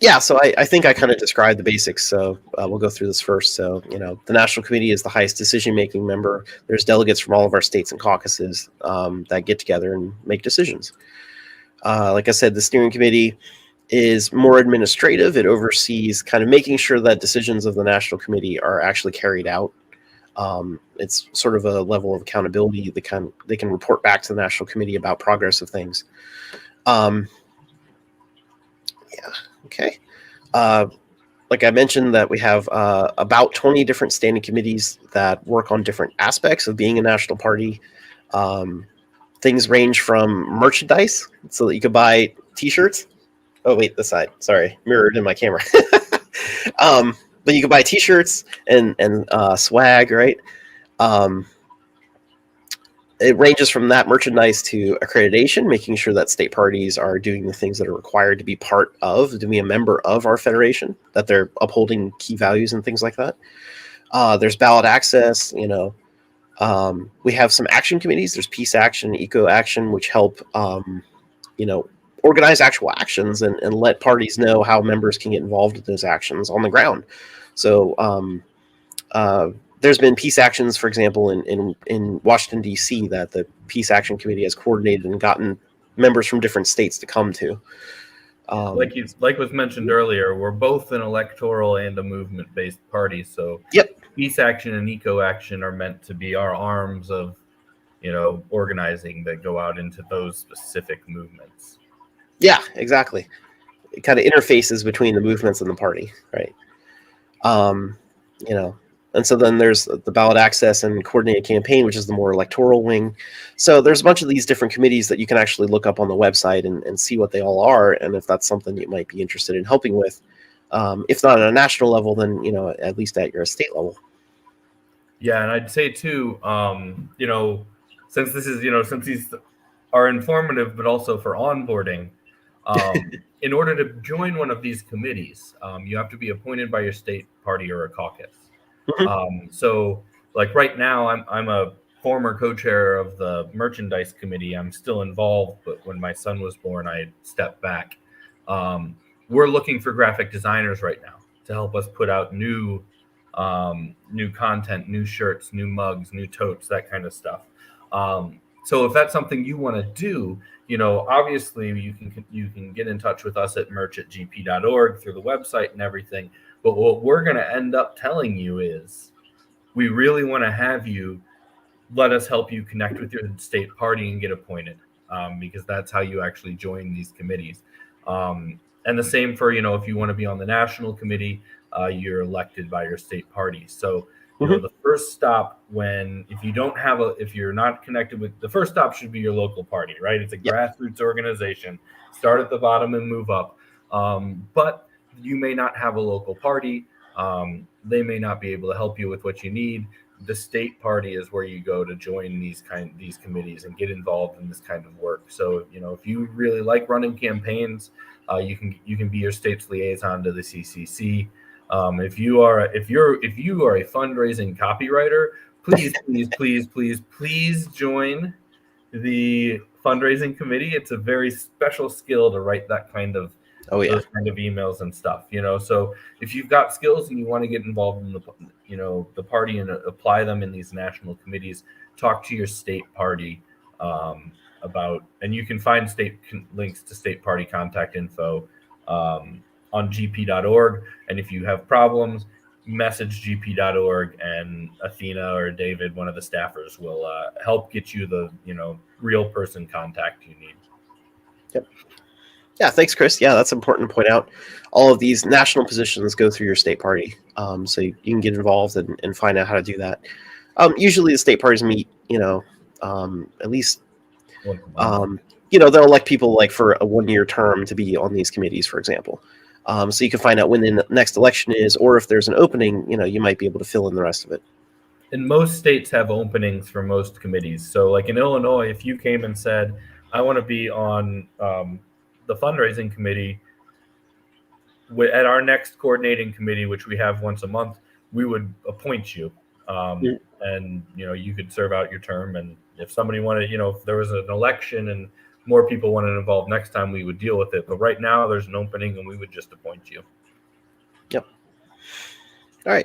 Yeah, so I think I kind of described the basics. So we'll go through this first. So, the National Committee is the highest decision-making member. There's delegates from all of our states and caucuses that get together and make decisions. Like I said, the steering committee is more administrative. It oversees kind of making sure that decisions of the National Committee are actually carried out. It's sort of a level of accountability. They can report back to the National Committee about progress of things. Yeah. Okay. Like I mentioned, that we have about 20 different standing committees that work on different aspects of being a national party. Things range from merchandise, so that you could buy T-shirts. Oh wait, this side. Sorry, mirrored in my camera. But you can buy T-shirts and swag, right? It ranges from that merchandise to accreditation, making sure that state parties are doing the things that are required to be part of, to be a member of our federation, that they're upholding key values and things like that. There's ballot access. We have some action committees. There's peace action, eco action, which help organize actual actions and let parties know how members can get involved in those actions on the ground. So there's been peace actions, for example, in Washington, D.C., that the Peace Action Committee has coordinated and gotten members from different states to come to. Like was mentioned earlier, we're both an electoral and a movement-based party. So yep. Peace Action and Eco Action are meant to be our arms of, organizing that go out into those specific movements. Yeah, exactly. It kind of interfaces between the movements and the party, right? And so then there's the ballot access and coordinated campaign, which is the more electoral wing. So there's a bunch of these different committees that you can actually look up on the website and see what they all are, and if that's something you might be interested in helping with. If not at a national level, then at least at your state level. Yeah, and I'd say too, since this is since these are informative, but also for onboarding. In order to join one of these committees, you have to be appointed by your state party or a caucus. Mm-hmm. So, like right now, I'm a former co-chair of the merchandise committee. I'm still involved, but when my son was born, I stepped back. We're looking for graphic designers right now to help us put out new content, new shirts, new mugs, new totes, that kind of stuff. So if that's something you want to do, obviously you can get in touch with us at merch@gp.org through the website and everything. But what we're going to end up telling you is we really want to have you let us help you connect with your state party and get appointed, because that's how you actually join these committees. And the same for, if you want to be on the national committee, you're elected by your state party. So the first stop if you're not connected with, the first stop should be your local party, right? It's a grassroots organization. Start at the bottom and move up. But you may not have a local party. They may not be able to help you with what you need. The state party is where you go to join these committees and get involved in this kind of work. So, if you really like running campaigns, you can be your state's liaison to the CCC. If you are a fundraising copywriter, please join the fundraising committee. It's a very special skill to write that kind of those kind of emails and stuff. So if you've got skills and you want to get involved in the party and apply them in these national committees, talk to your state party and you can find links to state party contact info on gp.org. And if you have problems, message gp.org, and Athena or David, one of the staffers, will help get you the real person contact you need. Yep. Yeah, thanks, Chris. Yeah, that's important to point out. All of these national positions go through your state party, so you can get involved and find out how to do that. Usually the state parties meet, at least, they'll elect people like for a 1-year term to be on these committees, for example. So you can find out when the next election is, or if there's an opening, you might be able to fill in the rest of it. And most states have openings for most committees. So like in Illinois, if you came and said, I want to be on the fundraising committee, at our next coordinating committee, which we have once a month, we would appoint you. And, you could serve out your term. And if somebody wanted, if there was an election and more people want to involve next time, we would deal with it. But right now, there's an opening, and we would just appoint you. Yep. All right.